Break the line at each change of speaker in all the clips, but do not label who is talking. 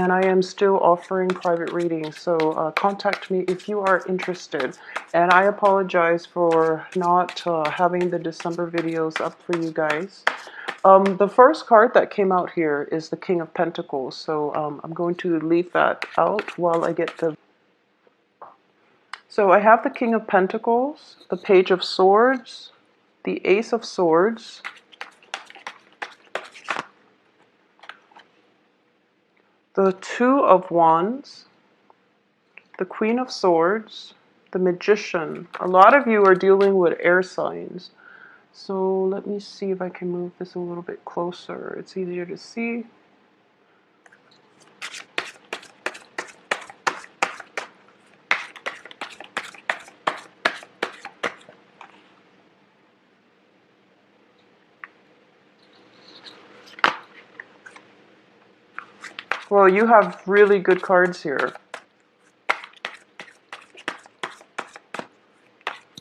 and I am still offering private readings, so contact me if you are interested. And I apologize for not having the December videos up for you guys. The first card that came out here is the King of Pentacles, so I'm going to leave that out while I get the... So I have the King of Pentacles, the Page of Swords, the Ace of Swords, the Two of Wands, the Queen of Swords, the Magician. A lot of you are dealing with air signs. So let me see if I can move this a little bit closer. It's easier to see. Well, you have really good cards here.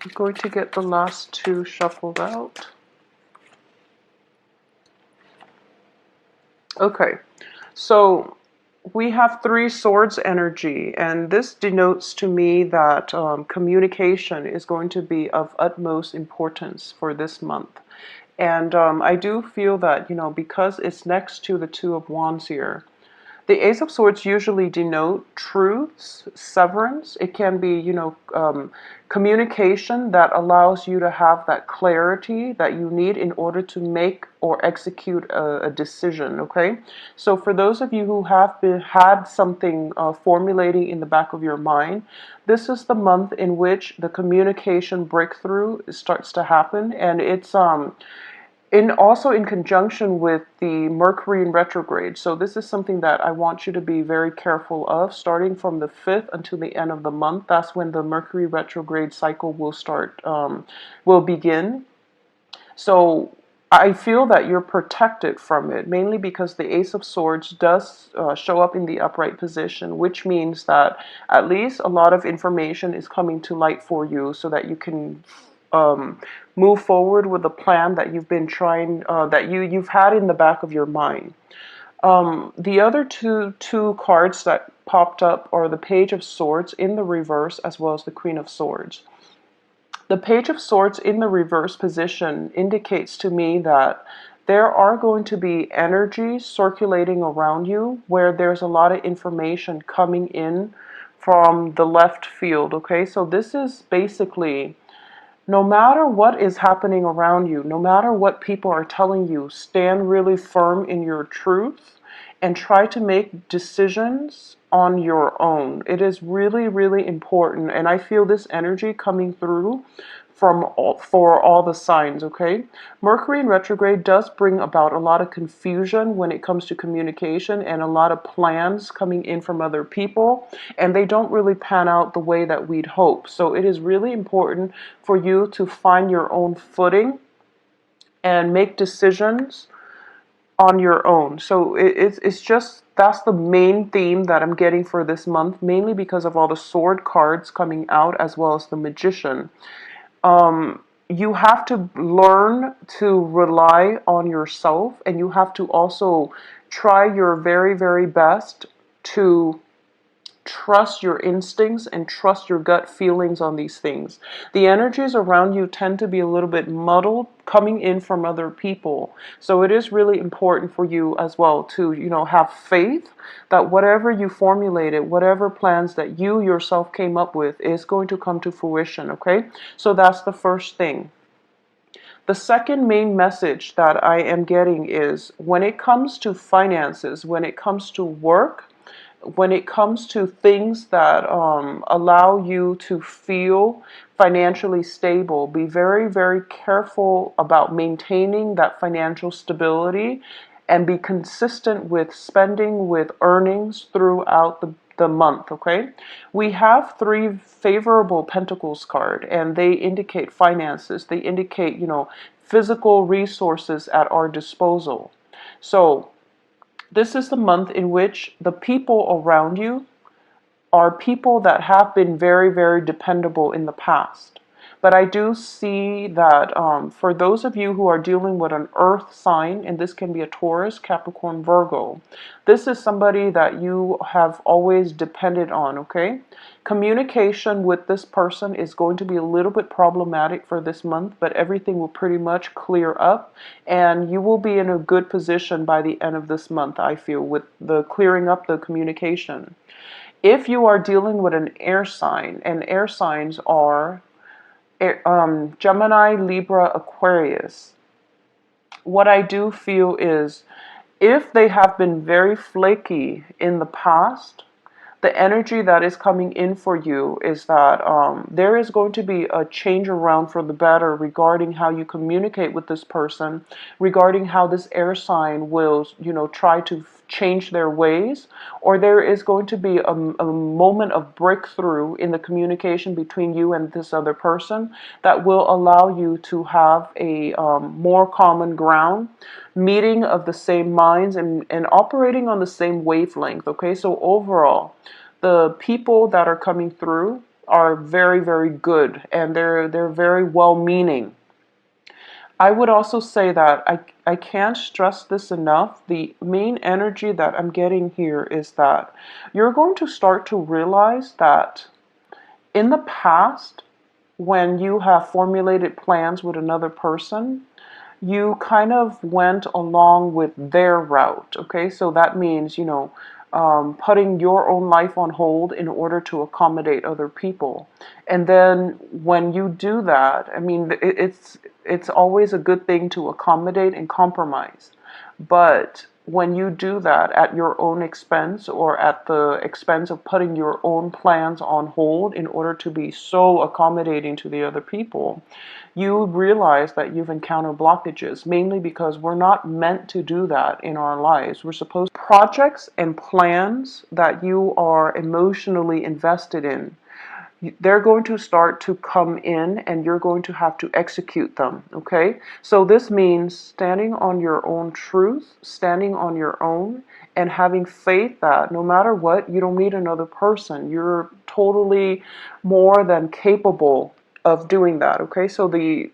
I'm going to get the last two shuffled out. Okay, so we have Three Swords energy, and this denotes to me that communication is going to be of utmost importance for this month. And I do feel that, you know, because it's next to the Two of Wands here, the Ace of Swords usually denote truths, severance. It can be, you know, communication that allows you to have that clarity that you need in order to make or execute a decision, okay? So for those of you who have had something formulating in the back of your mind, this is the month in which the communication breakthrough starts to happen, and it's also in conjunction with the Mercury in retrograde. So this is something that I want you to be very careful of, starting from the 5th until the end of the month. That's when the Mercury retrograde cycle will begin. So I feel that you're protected from it, mainly because the Ace of Swords does show up in the upright position, which means that at least a lot of information is coming to light for you so that you can move forward with a plan that you've been trying, that you've had in the back of your mind. The other two cards that popped up are the Page of Swords in the reverse, as well as the Queen of Swords. The Page of Swords in the reverse position indicates to me that there are going to be energies circulating around you where there's a lot of information coming in from the left field, okay? So this is basically, no matter what is happening around you, no matter what people are telling you, stand really firm in your truth and try to make decisions on your own. It is really, really important. And I feel this energy coming through for all the signs, okay? Mercury in retrograde does bring about a lot of confusion when it comes to communication and a lot of plans coming in from other people, and they don't really pan out the way that we'd hope. So it is really important for you to find your own footing and make decisions on your own. So it's just, that's the main theme that I'm getting for this month, mainly because of all the sword cards coming out as well as the Magician. You have to learn to rely on yourself, and you have to also try your very, very best to trust your instincts and trust your gut feelings on these things. The energies around you tend to be a little bit muddled coming in from other people. So it is really important for you as well to, you know, have faith that whatever you formulated, whatever plans that you yourself came up with is going to come to fruition, okay? So that's the first thing. The second main message that I am getting is when it comes to finances, when it comes to work, when it comes to things that allow you to feel financially stable, be very, very careful about maintaining that financial stability and be consistent with spending, with earnings throughout the month, okay? We have three favorable pentacles card, and they indicate finances. They indicate, you know, physical resources at our disposal. So this is the month in which the people around you are people that have been very, very dependable in the past. But I do see that for those of you who are dealing with an earth sign, and this can be a Taurus, Capricorn, Virgo, this is somebody that you have always depended on, okay? Communication with this person is going to be a little bit problematic for this month, but everything will pretty much clear up, and you will be in a good position by the end of this month, I feel, with the clearing up the communication. If you are dealing with an air sign, and air signs are Gemini, Libra, Aquarius, what I do feel is if they have been very flaky in the past, the energy that is coming in for you is that there is going to be a change around for the better regarding how you communicate with this person, regarding how this air sign will, try to change their ways, or there is going to be a moment of breakthrough in the communication between you and this other person that will allow you to have a more common ground, meeting of the same minds, and operating on the same wavelength. Okay, so overall, the people that are coming through are very, very good, and they're very well meaning. I would also say that I can't stress this enough. The main energy that I'm getting here is that you're going to start to realize that in the past, when you have formulated plans with another person, you kind of went along with their route. Okay, so that means, putting your own life on hold in order to accommodate other people. And then when you do that, I mean, it's always a good thing to accommodate and compromise. But when you do that at your own expense, or at the expense of putting your own plans on hold in order to be so accommodating to the other people, you realize that you've encountered blockages, mainly because we're not meant to do that in our lives. We're supposed projects and plans that you are emotionally invested in, they're going to start to come in, and you're going to have to execute them. Okay, so this means standing on your own truth, standing on your own, and having faith that no matter what, you don't need another person. You're totally more than capable of doing that. Okay, so the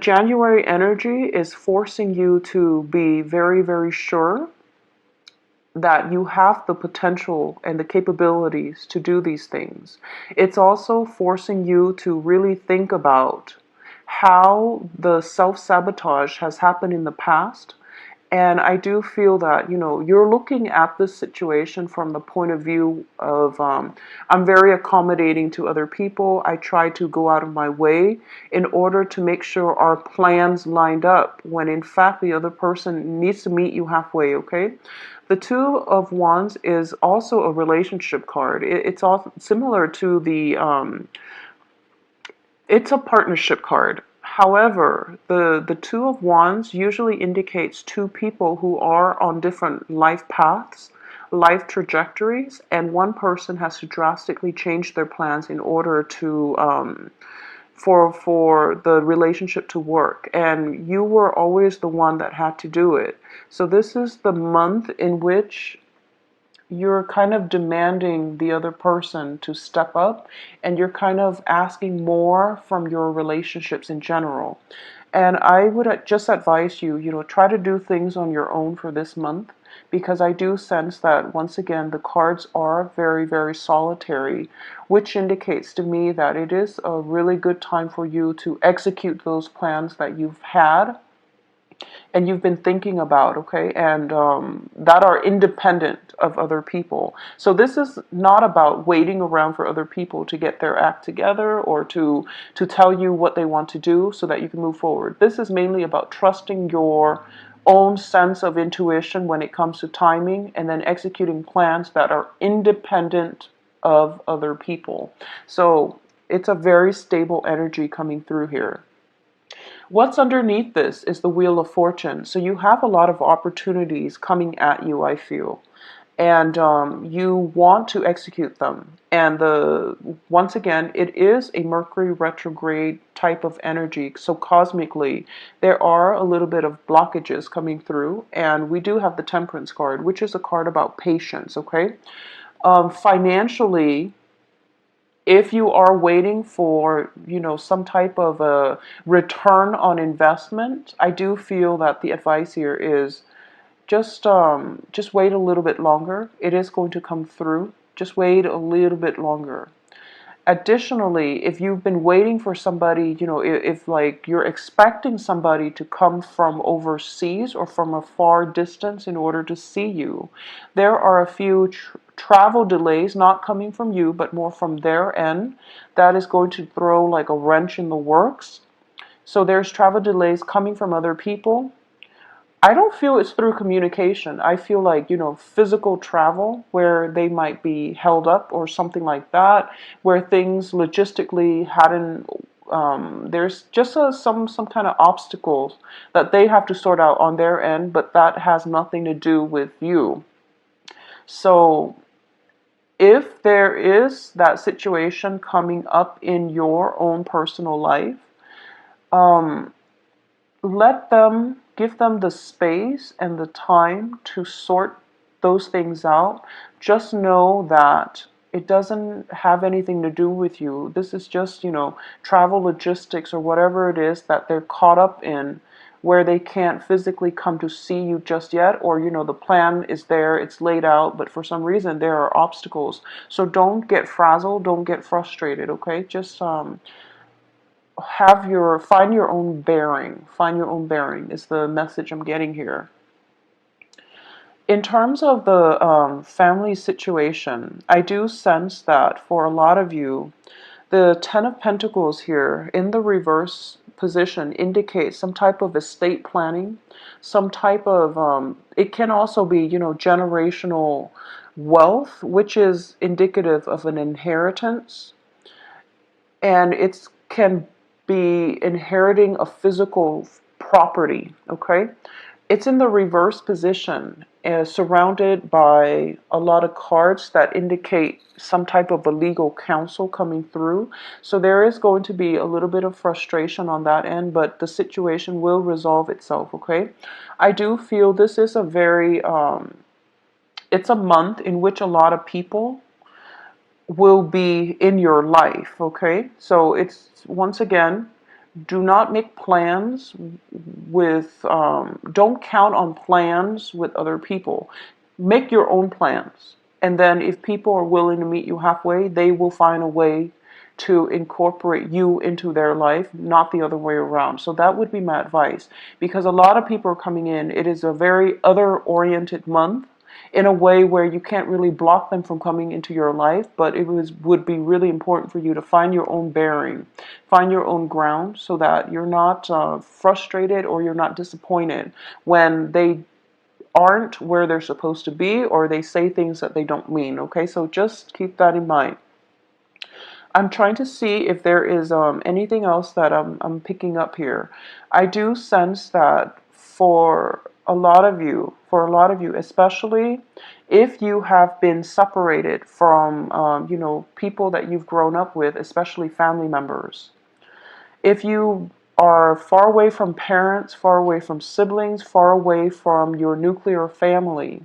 January energy is forcing you to be very, very sure that you have the potential and the capabilities to do these things. It's also forcing you to really think about how the self-sabotage has happened in the past. And I do feel that, you're looking at this situation from the point of view of, I'm very accommodating to other people. I try to go out of my way in order to make sure our plans lined up, when in fact the other person needs to meet you halfway, okay? The Two of Wands is also a relationship card. It's all similar to it's a partnership card. However, the Two of Wands usually indicates two people who are on different life paths, life trajectories, and one person has to drastically change their plans in order to for the relationship to work, and you were always the one that had to do it. So this is the month in which you're kind of demanding the other person to step up, and you're kind of asking more from your relationships in general. And I would just advise you, try to do things on your own for this month, because I do sense that once again the cards are very, very solitary, which indicates to me that it is a really good time for you to execute those plans that you've had and you've been thinking about, okay, and that are independent of other people. So this is not about waiting around for other people to get their act together, or to tell you what they want to do so that you can move forward. This is mainly about trusting your own sense of intuition when it comes to timing, and then executing plans that are independent of other people. So it's a very stable energy coming through here. What's underneath this is the Wheel of Fortune. So you have a lot of opportunities coming at you, I feel. And you want to execute them. And once again, it is a Mercury retrograde type of energy. So cosmically, there are a little bit of blockages coming through. And we do have the Temperance card, which is a card about patience, okay? Financially, If you are waiting for, some type of a return on investment, I do feel that the advice here is just wait a little bit longer. It is going to come through. Just wait a little bit longer. Additionally, if you've been waiting for somebody, if like you're expecting somebody to come from overseas or from a far distance in order to see you, there are a few travel delays, not coming from you, but more from their end. That is going to throw like a wrench in the works. So there's travel delays coming from other people. I don't feel it's through communication. I feel like, physical travel where they might be held up or something like that, where things logistically hadn't, there's just some kind of obstacles that they have to sort out on their end, but that has nothing to do with you. So if there is that situation coming up in your own personal life, um, give them the space and the time to sort those things out. Just know that it doesn't have anything to do with you. This is just, travel logistics or whatever it is that they're caught up in, where they can't physically come to see you just yet, or, the plan is there, it's laid out, but for some reason there are obstacles. So don't get frazzled, don't get frustrated, okay? Just find your own bearing. Find your own bearing is the message I'm getting here. In terms of the family situation, I do sense that for a lot of you, the Ten of Pentacles here in the reverse position indicates some type of estate planning, some type of, it can also be, generational wealth, which is indicative of an inheritance. And it can be inheriting a physical property, okay? It's in the reverse position, surrounded by a lot of cards that indicate some type of a legal counsel coming through. So there is going to be a little bit of frustration on that end, but the situation will resolve itself, okay? I do feel this is it's a month in which a lot of people will be in your life, okay? So it's, once again, do not make plans don't count on plans with other people. Make your own plans. And then if people are willing to meet you halfway, they will find a way to incorporate you into their life, not the other way around. So that would be my advice, because a lot of people are coming in. It is a very other-oriented month, in a way where you can't really block them from coming into your life, but would be really important for you to find your own bearing, find your own ground, so that you're not frustrated or you're not disappointed when they aren't where they're supposed to be, or they say things that they don't mean, okay? So just keep that in mind. I'm trying to see if there is anything else that I'm picking up here. I do sense that for a lot of you, especially if you have been separated from, people that you've grown up with, especially family members. If you are far away from parents, far away from siblings, far away from your nuclear family,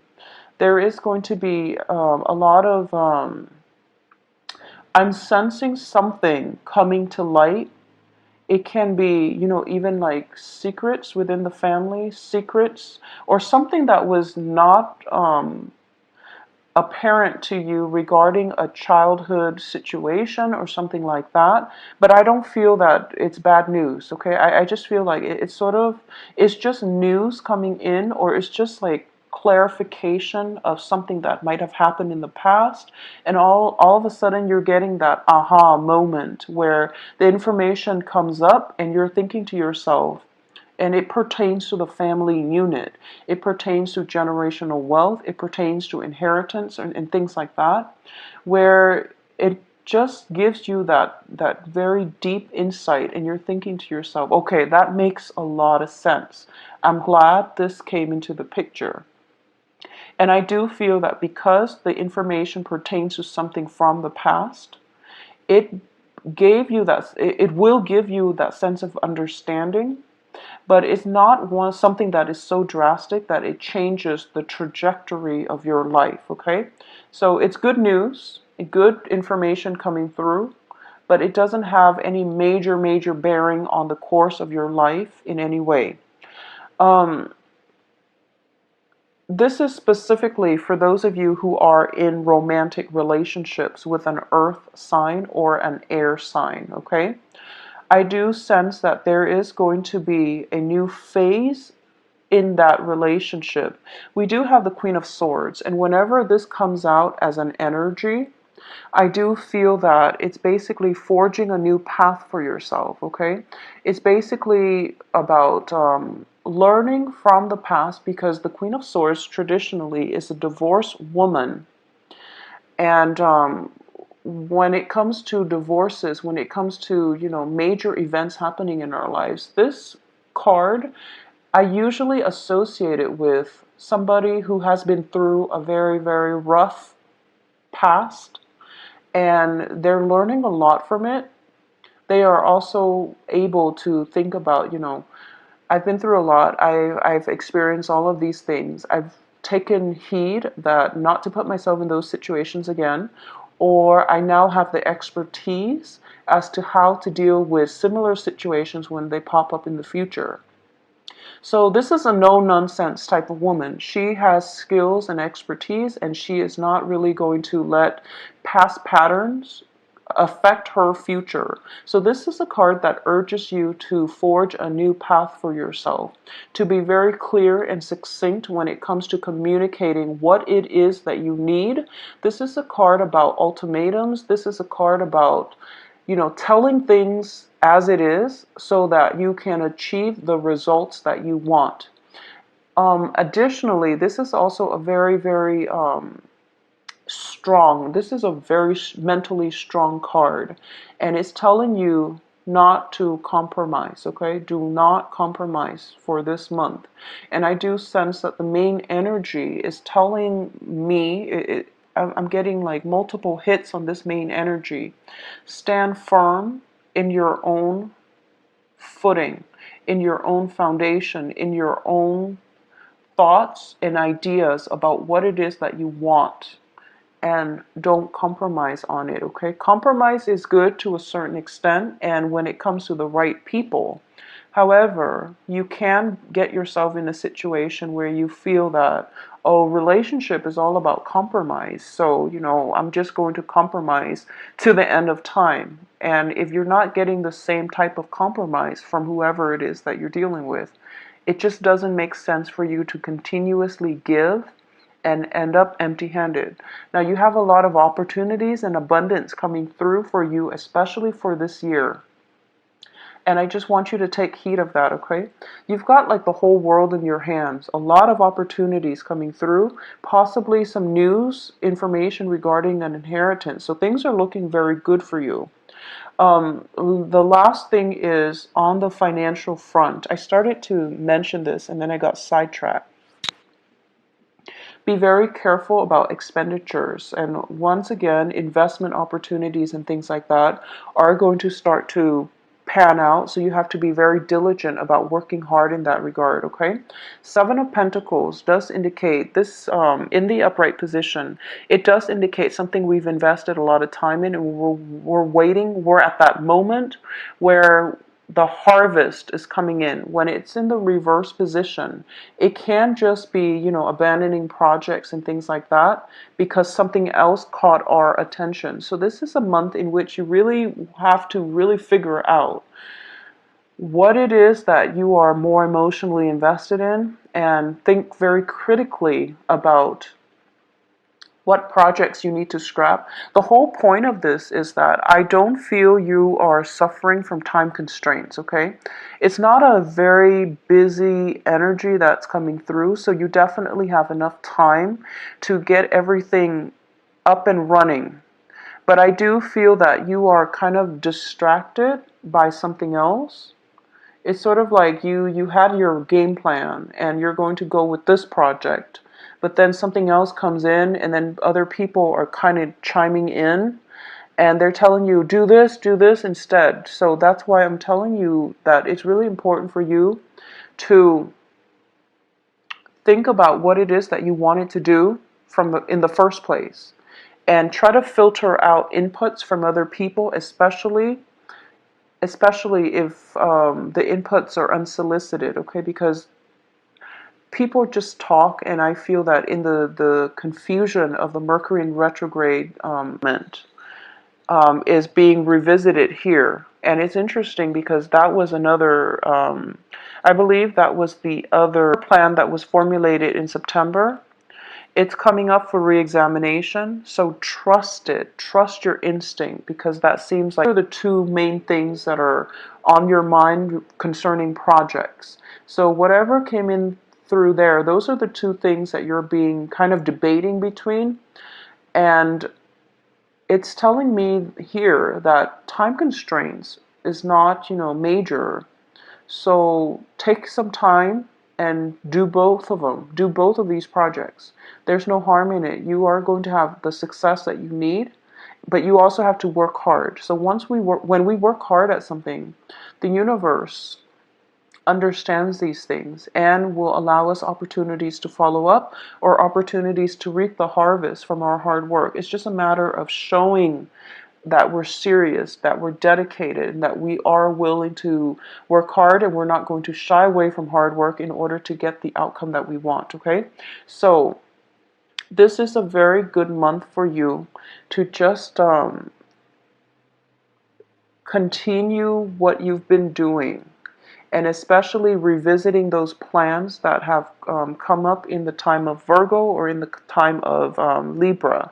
there is going to be a lot of I'm sensing something coming to light. It can be, even like secrets within the family, secrets, or something that was not apparent to you regarding a childhood situation or something like that. But I don't feel that it's bad news, okay? I just feel like it's just news coming in, or it's just like clarification of something that might have happened in the past, and all of a sudden you're getting that aha moment where the information comes up and you're thinking to yourself, and it pertains to the family unit. It pertains to generational wealth. It pertains to inheritance and things like that, where it just gives you that very deep insight, and you're thinking to yourself, okay, that makes a lot of sense. I'm glad this came into the picture. And I do feel that because the information pertains to something from the past, it will give you that sense of understanding, but it's not something that is so drastic that it changes the trajectory of your life, okay? So it's good news, good information coming through, but it doesn't have any major bearing on the course of your life in any way. Um, this is specifically for those of you who are in romantic relationships with an earth sign or an air sign, okay? I do sense that there is going to be a new phase in that relationship. We do have the Queen of Swords, and whenever this comes out as an energy, I do feel that it's basically forging a new path for yourself, okay? It's basically about learning from the past, because the Queen of Swords traditionally is a divorced woman. And when it comes to divorces, when it comes to, major events happening in our lives, this card, I usually associate it with somebody who has been through a very rough past, and they're learning a lot from it. They are also able to think about, I've been through a lot. I've experienced all of these things. I've taken heed that not to put myself in those situations again, or I now have the expertise as to how to deal with similar situations when they pop up in the future. So this is a no-nonsense type of woman. She has skills and expertise, and she is not really going to let past patterns affect her future. So this is a card that urges you to forge a new path for yourself, to be very clear and succinct when it comes to communicating what it is that you need. This is a card about ultimatums. This is a card about, telling things as it is so that you can achieve the results that you want. Additionally, this is also a very strong, this is a very mentally strong card, and it's telling you not to compromise, okay? Do not compromise for this month. And I do sense that the main energy is telling me, I'm getting like multiple hits on this main energy. Stand firm in your own footing, in your own foundation, in your own thoughts and ideas about what it is that you want, and don't compromise on it, okay? Compromise is good to a certain extent, and when it comes to the right people. However, you can get yourself in a situation where you feel that, oh, relationship is all about compromise. So, I'm just going to compromise to the end of time. And if you're not getting the same type of compromise from whoever it is that you're dealing with, it just doesn't make sense for you to continuously give and end up empty-handed. Now, you have a lot of opportunities and abundance coming through for you, especially for this year. And I just want you to take heed of that, okay? You've got like the whole world in your hands. A lot of opportunities coming through, possibly some news, information regarding an inheritance. So things are looking very good for you. The last thing is on the financial front. I started to mention this and then I got sidetracked. Be very careful about expenditures, and once again, investment opportunities and things like that are going to start to pan out, so you have to be very diligent about working hard in that regard, okay? Seven of Pentacles does indicate this, in the upright position, it does indicate something we've invested a lot of time in, and we're waiting, we're at that moment where the harvest is coming in. When it's in the reverse position, it can just be, abandoning projects and things like that because something else caught our attention. So this is a month in which you really have to really figure out what it is that you are more emotionally invested in, and think very critically about what projects you need to scrap. The whole point of this is that I don't feel you are suffering from time constraints, okay? It's not a very busy energy that's coming through, so you definitely have enough time to get everything up and running. But I do feel that you are kind of distracted by something else. It's sort of like you had your game plan and you're going to go with this project, but then something else comes in and then other people are kind of chiming in, and they're telling you, do this instead. So that's why I'm telling you that it's really important for you to think about what it is that you wanted to do in the first place, and try to filter out inputs from other people, especially if the inputs are unsolicited, okay? Because people just talk, and I feel that in the confusion of the Mercury in retrograde is being revisited here. And it's interesting because that was another, I believe that was the other plan that was formulated in September. It's coming up for re-examination, so trust it. Trust your instinct, because that seems like the two main things that are on your mind concerning projects. So whatever came in through there, those are the two things that you're being kind of debating between. And it's telling me here that time constraints is not, major. So take some time and do both of them. Do both of these projects. There's no harm in it. You are going to have the success that you need, but you also have to work hard. So when we work hard at something, the universe understands these things and will allow us opportunities to follow up or opportunities to reap the harvest from our hard work. It's just a matter of showing that we're serious, that we're dedicated, and that we are willing to work hard, and we're not going to shy away from hard work in order to get the outcome that we want, okay? So this is a very good month for you to just continue what you've been doing, and especially revisiting those plans that have come up in the time of Virgo or in the time of Libra.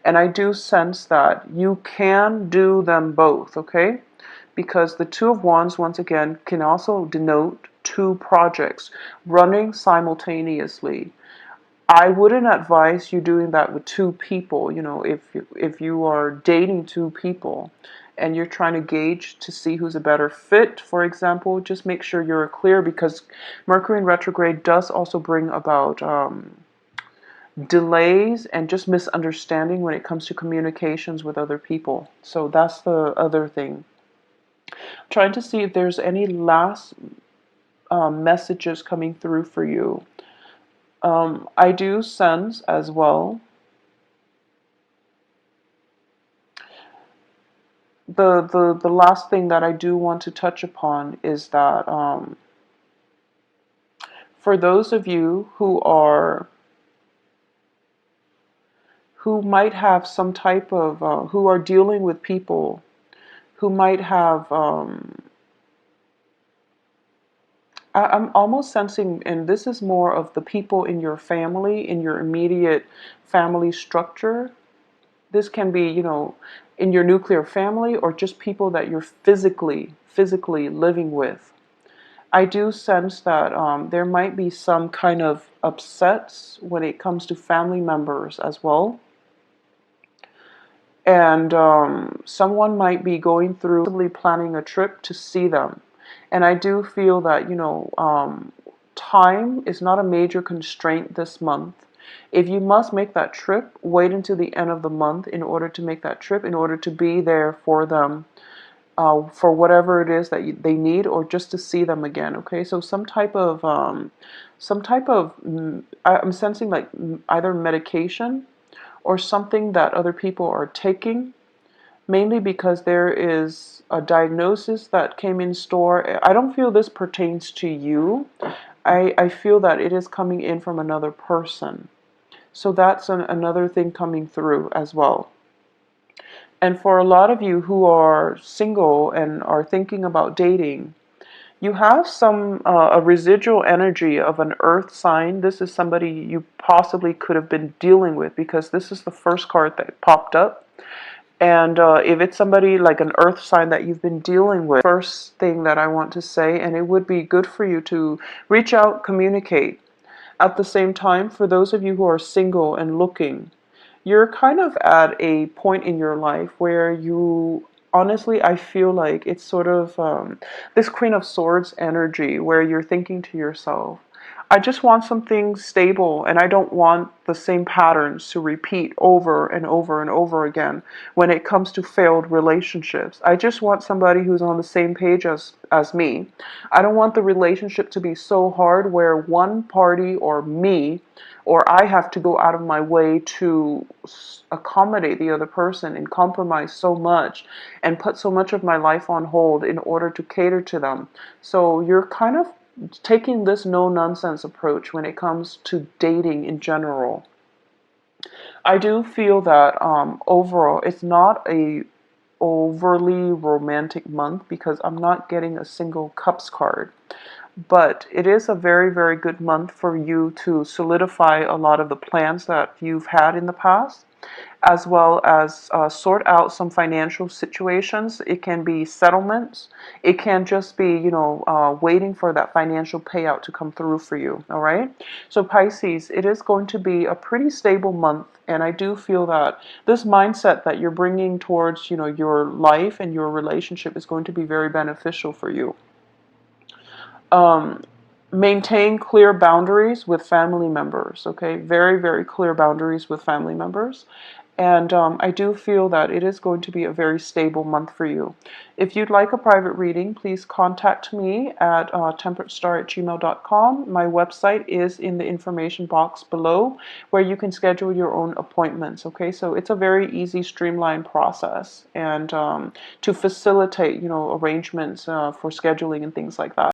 And I do sense that you can do them both, okay? Because the Two of Wands, once again, can also denote two projects running simultaneously. I wouldn't advise you doing that with two people. If you are dating two people and you're trying to gauge to see who's a better fit, for example, just make sure you're clear, because Mercury in retrograde does also bring about delays and just misunderstanding when it comes to communications with other people. So that's the other thing. I'm trying to see if there's any last messages coming through for you. I do sense as well the last thing that I do want to touch upon is that for those of you who might have some type of who are dealing with people who might have I'm almost sensing, and this is more of the people in your family, in your immediate family structure. This can be, in your nuclear family, or just people that you're physically living with. I do sense that there might be some kind of upsets when it comes to family members as well. And someone might be going through, possibly planning a trip to see them. And I do feel that, time is not a major constraint this month. If you must make that trip, wait until the end of the month in order to make that trip, in order to be there for them, for whatever it is that they need, or just to see them again. Okay, so I'm sensing like either medication or something that other people are taking, mainly because there is a diagnosis that came in store. I don't feel this pertains to you. I feel that it is coming in from another person. So that's another thing coming through as well. And for a lot of you who are single and are thinking about dating, you have a residual energy of an earth sign. This is somebody you possibly could have been dealing with, because this is the first card that popped up. And if it's somebody like an earth sign that you've been dealing with, first thing that I want to say, and it would be good for you to reach out, communicate. At the same time, for those of you who are single and looking, you're kind of at a point in your life where you, honestly, I feel like it's sort of this Queen of Swords energy, where you're thinking to yourself, I just want something stable, and I don't want the same patterns to repeat over and over and over again when it comes to failed relationships. I just want somebody who's on the same page as me. I don't want the relationship to be so hard where one party or me or I have to go out of my way to accommodate the other person and compromise so much and put so much of my life on hold in order to cater to them. So you're kind of taking this no nonsense approach when it comes to dating in general. I do feel that overall it's not a overly romantic month because I'm not getting a single cups card. But it is a very, very good month for you to solidify a lot of the plans that you've had in the past, as well as sort out some financial situations. It can be settlements. It can just be, waiting for that financial payout to come through for you. All right. So Pisces, it is going to be a pretty stable month. And I do feel that this mindset that you're bringing towards, your life and your relationship is going to be very beneficial for you. Um, Maintain clear boundaries with family members, okay? Very, very clear boundaries with family members. And I do feel that it is going to be a very stable month for you. If you'd like a private reading, please contact me at temperatestar@gmail.com. My website is in the information box below where you can schedule your own appointments, okay? So it's a very easy, streamlined process and to facilitate, arrangements for scheduling and things like that.